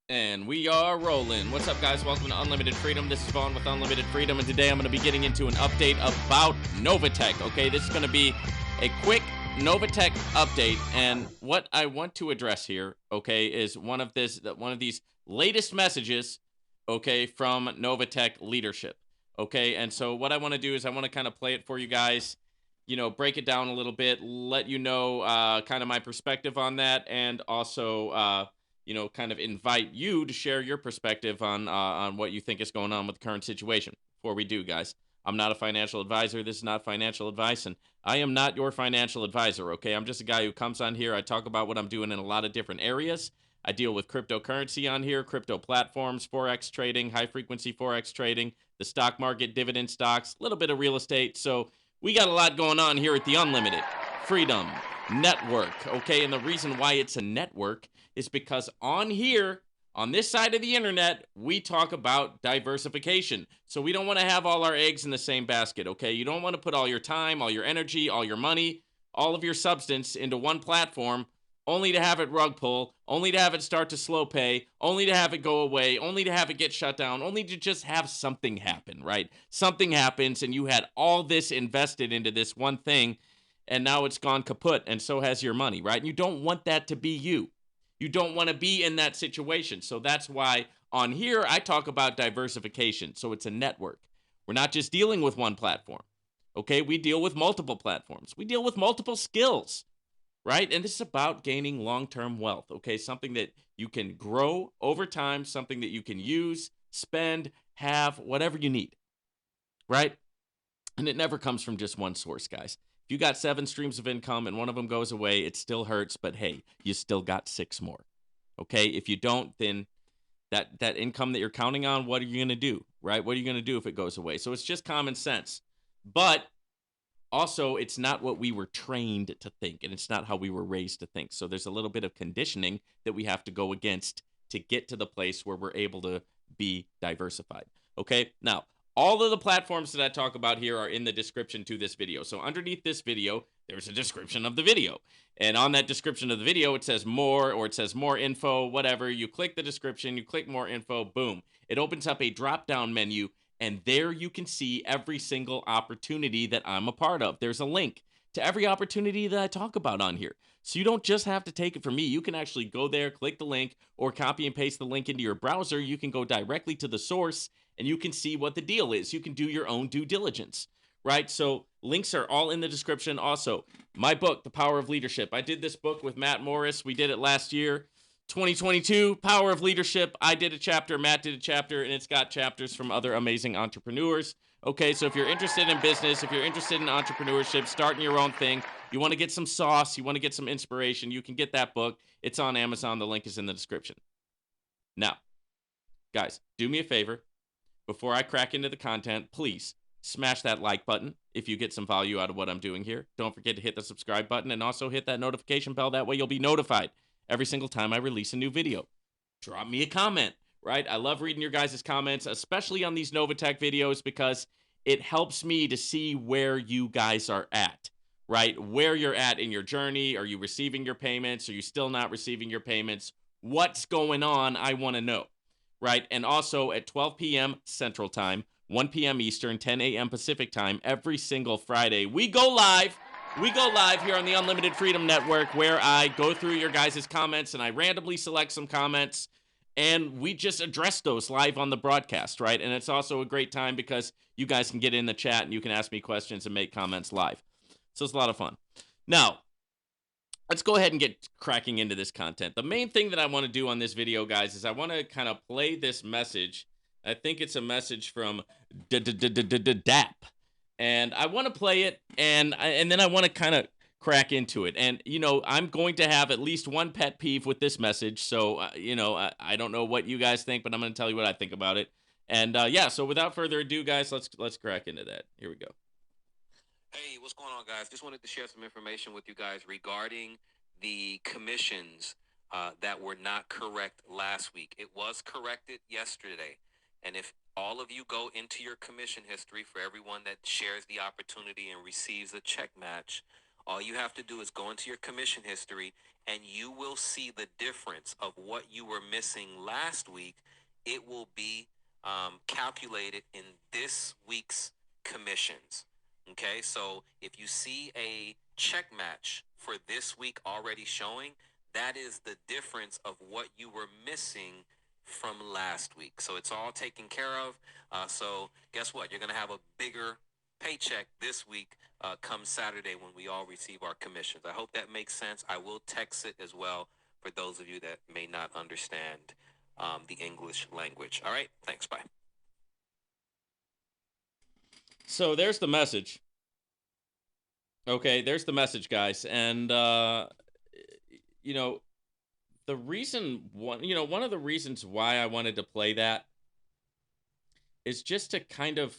And we are rolling. What's up, guys? Welcome to Unlimited Freedom. This is Vaughn with Unlimited Freedom, and today I'm going to be getting into an update about Novatech. Okay, this is going to be a quick Novatech update, and what I want to address here, okay, is one of these latest messages, okay, from Novatech leadership. Okay, and so what I want to do is I want to kind of play it for you guys. Break it down a little bit, let you know kind of my perspective on that, and also kind of invite you to share your perspective on what you think is going on with the current situation. Before we do, guys, I'm not a financial advisor. This is not financial advice, and I am not your financial advisor. Okay, I'm just a guy who comes on here. I talk about what I'm doing in a lot of different areas. I deal with cryptocurrency on here, crypto platforms, forex trading, high frequency forex trading, the stock market, dividend stocks, a little bit of real estate. So we got a lot going on here at the Unlimited Freedom Network. Okay, and the reason why it's a network is because on here, on this side of the internet, we talk about diversification. So we don't want to have all our eggs in the same basket, okay? You don't want to put all your time, all your energy, all your money, all of your substance into one platform only to have it rug pull, only to have it start to slow pay, only to have it go away, only to have it get shut down, only to just have something happen, right? Something happens and you had all this invested into this one thing and now it's gone kaput and so has your money, right? And you don't want that to be you. You don't want to be in that situation. So that's why on here I talk about diversification. So it's a network. We're not just dealing with one platform. Okay, we deal with multiple platforms. We deal with multiple skills, right? And this is about gaining long-term wealth, okay? Something that you can grow over time, something that you can use, spend, have, whatever you need, right? And it never comes from just one source, guys. If you got 7 streams of income and one of them goes away, it still hurts, but hey, you still got 6 more. Okay? If you don't, then that income that you're counting on, what are you going to do, right? What are you going to do if it goes away? So it's just common sense. But also, it's not what we were trained to think, and it's not how we were raised to think. So there's a little bit of conditioning that we have to go against to get to the place where we're able to be diversified. Okay, now, all of the platforms that I talk about here are in the description to this video. So underneath this video, there's a description of the video. And on that description of the video, it says more, or it says more info, whatever. You click the description, you click more info, boom. It opens up a drop-down menu, and there you can see every single opportunity that I'm a part of. There's a link to every opportunity that I talk about on here. So you don't just have to take it from me. You can actually go there, click the link, or copy and paste the link into your browser. You can go directly to the source and you can see what the deal is. You can do your own due diligence, right? So links are all in the description. Also, my book, The Power of Leadership. I did this book with Matt Morris. We did it last year. 2022, Power of Leadership. I did a chapter, Matt did a chapter, and it's got chapters from other amazing entrepreneurs. Okay, so if you're interested in business, if you're interested in entrepreneurship, starting your own thing, you want to get some sauce, you want to get some inspiration, you can get that book. It's on Amazon. The link is in the description. Now, guys, do me a favor. Before I crack into the content, please smash that like button if you get some value out of what I'm doing here. Don't forget to hit the subscribe button and also hit that notification bell. That way you'll be notified every single time I release a new video. Drop me a comment, right? I love reading your guys' comments, especially on these Novatech videos, because it helps me to see where you guys are at, right? Where you're at in your journey. Are you receiving your payments? Are you still not receiving your payments? What's going on? I want to know, right? And also at 12 p.m. Central Time, 1 p.m. Eastern, 10 a.m. Pacific Time, every single Friday, we go live. We go live here on the Unlimited Freedom Network, where I go through your guys' comments and I randomly select some comments and we just address those live on the broadcast, right? And it's also a great time because you guys can get in the chat and you can ask me questions and make comments live. So it's a lot of fun. Now, let's go ahead and get cracking into this content. The main thing that I want to do on this video, guys, is I want to kind of play this message. I think it's a message from DAP. And I want to play it, and then I want to kind of crack into it. And, I'm going to have at least one pet peeve with this message. So, I don't know what you guys think, but I'm going to tell you what I think about it. And, yeah, so without further ado, guys, let's crack into that. Here we go. Hey, what's going on, guys? Just wanted to share some information with you guys regarding the commissions that were not correct last week. It was corrected yesterday. And if all of you go into your commission history for everyone that shares the opportunity and receives a check match, All you have to do is go into your commission history and you will see the difference of what you were missing last week. It will be calculated in this week's commissions. Okay, so if you see a check match for this week already showing, that is the difference of what you were missing from last week. So it's all taken care of. So guess what? You're going to have a bigger paycheck this week come Saturday when we all receive our commissions. I hope that makes sense. I will text it as well for those of you that may not understand the English language. All right, thanks. Bye. So there's the message. Okay, there's the message, guys. And, you know, one of the reasons why I wanted to play that is just to kind of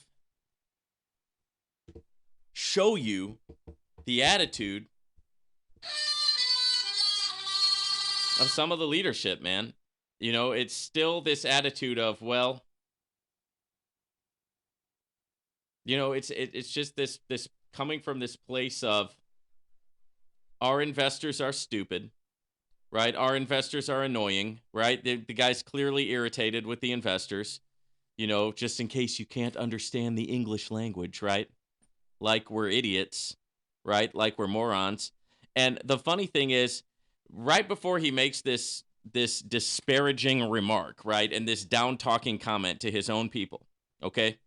show you the attitude of some of the leadership, man. You know, it's still this attitude of, well, you know, it's just this coming from this place of our investors are stupid, right? Our investors are annoying, right? The guy's clearly irritated with the investors, you know, just in case you can't understand the English language, right? Like we're idiots, right? Like we're morons. And the funny thing is, right before he makes this disparaging remark, right, and this down-talking comment to his own people, okay,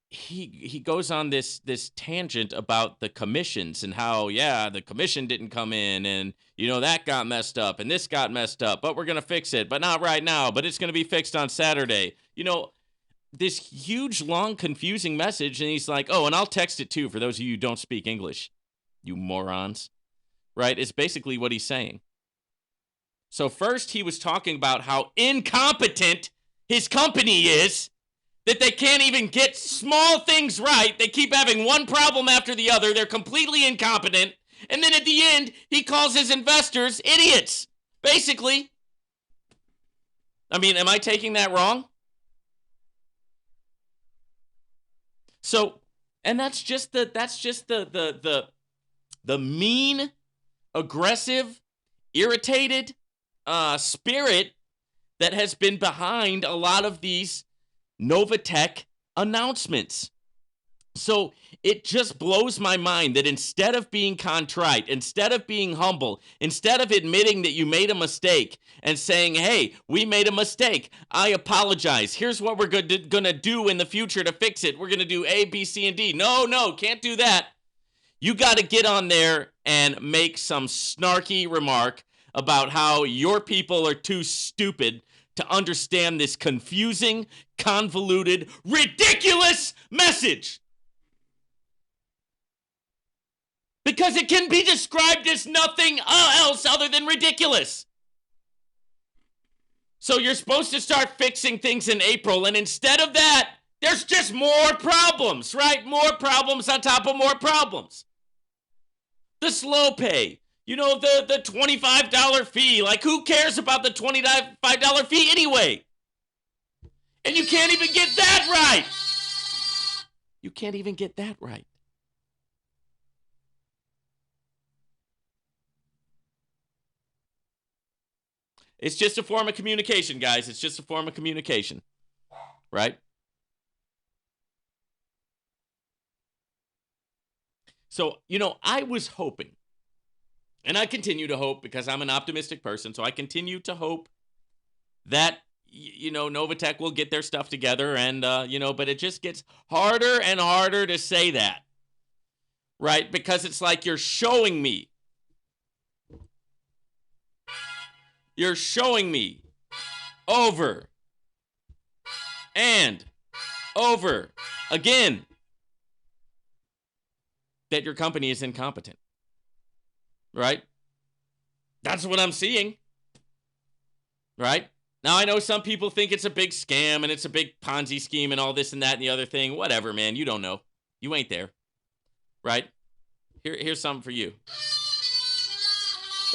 he goes on this tangent about the commissions and how, yeah, the commission didn't come in and, you know, that got messed up and this got messed up, but we're going to fix it, but not right now, but it's going to be fixed on Saturday. You know, this huge, long, confusing message, and he's like, oh, and I'll text it too for those of you who don't speak English, you morons, right? It's basically what he's saying. So first he was talking about how incompetent his company is, that they can't even get small things right. They keep having one problem after the other. They're completely incompetent. And then at the end, he calls his investors idiots, basically. I mean, am I taking that wrong? So, and that's just the mean, aggressive, irritated spirit that has been behind a lot of these Novatech announcements. So it just blows my mind that instead of being contrite, instead of being humble, instead of admitting that you made a mistake and saying, hey, we made a mistake, I apologize, here's what we're going to do in the future to fix it, we're going to do A, B, C, and D. No, can't do that. You got to get on there and make some snarky remark about how your people are too stupid to understand this confusing, convoluted, ridiculous message. Because it can be described as nothing else other than ridiculous. So you're supposed to start fixing things in April, and instead of that, there's just more problems, right? More problems on top of more problems. The slow pay. You know, the $25 fee. Like, who cares about the $25 fee anyway? And you can't even get that right. You can't even get that right. It's just a form of communication, guys. It's just a form of communication, right? So, you know, I was hoping, and I continue to hope because I'm an optimistic person, so I continue to hope that, you know, Novatech will get their stuff together and, you know, but it just gets harder and harder to say that, right? Because it's like you're showing me. You're showing me over and over again that your company is incompetent, right? That's what I'm seeing, right? Now, I know some people think it's a big scam and it's a big Ponzi scheme and all this and that and the other thing. Whatever, man. You don't know. You ain't there, right? Here's something for you.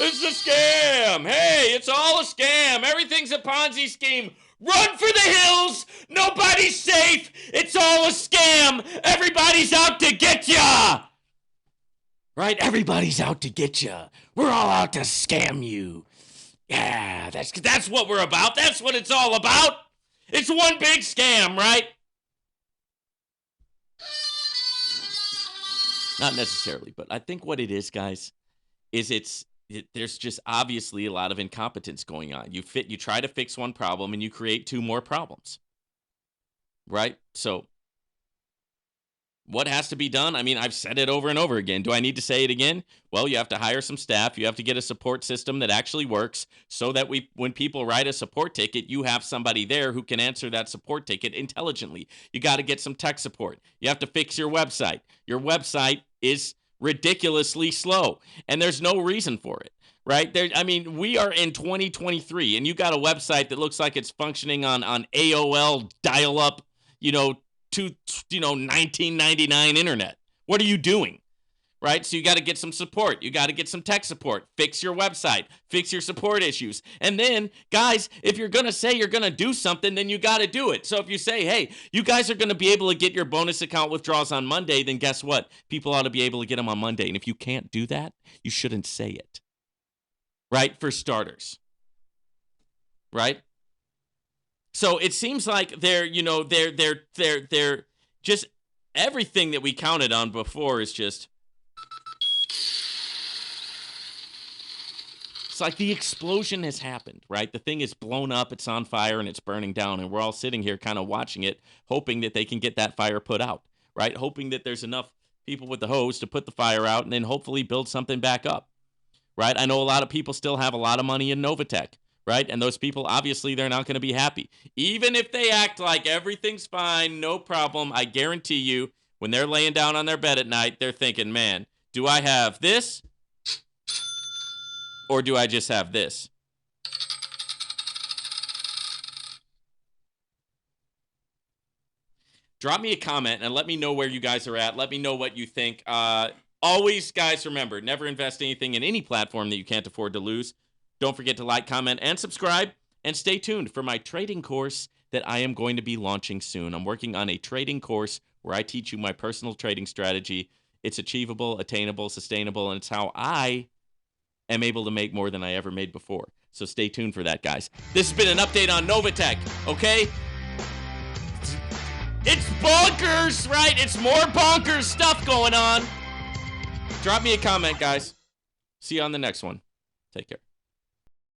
It's a scam. Hey, it's all a scam. Everything's a Ponzi scheme. Run for the hills. Nobody's safe. It's all a scam. Everybody's out to get ya. right? Everybody's out to get you. We're all out to scam you. Yeah, that's what we're about. That's what it's all about. It's one big scam, right? Not necessarily, but I think what it is, guys, is there's just obviously a lot of incompetence going on. You try to fix one problem and you create two more problems, right? So what has to be done? I mean, I've said it over and over again. Do I need to say it again? Well, you have to hire some staff. You have to get a support system that actually works so that when people write a support ticket, you have somebody there who can answer that support ticket intelligently. You got to get some tech support. You have to fix your website. Your website is ridiculously slow, and there's no reason for it. Right there, I mean, we are in 2023, and you got a website that looks like it's functioning on AOL dial-up, 1999 internet. What are you doing? Right? So you got to get some support. You got to get some tech support. Fix your website. Fix your support issues. And then, guys, if you're going to say you're going to do something, then you got to do it. So if you say, hey, you guys are going to be able to get your bonus account withdrawals on Monday, then guess what? People ought to be able to get them on Monday. And if you can't do that, you shouldn't say it. Right? For starters. Right? So it seems like they're just everything that we counted on before is just, it's like the explosion has happened, right? The thing is blown up, it's on fire, and it's burning down, and we're all sitting here kind of watching it, hoping that they can get that fire put out, right? Hoping that there's enough people with the hose to put the fire out and then hopefully build something back up, right? I know a lot of people still have a lot of money in Novatech. Right? And those people, obviously, they're not going to be happy. Even if they act like everything's fine, no problem, I guarantee you, when they're laying down on their bed at night, they're thinking, man, do I have this? Or do I just have this? Drop me a comment and let me know where you guys are at. Let me know what you think. Always, guys, remember, never invest anything in any platform that you can't afford to lose. Don't forget to like, comment, and subscribe. And stay tuned for my trading course that I am going to be launching soon. I'm working on a trading course where I teach you my personal trading strategy. It's achievable, attainable, sustainable, and it's how I am able to make more than I ever made before. So stay tuned for that, guys. This has been an update on Novatech, okay? It's bonkers, right? It's more bonkers stuff going on. Drop me a comment, guys. See you on the next one. Take care.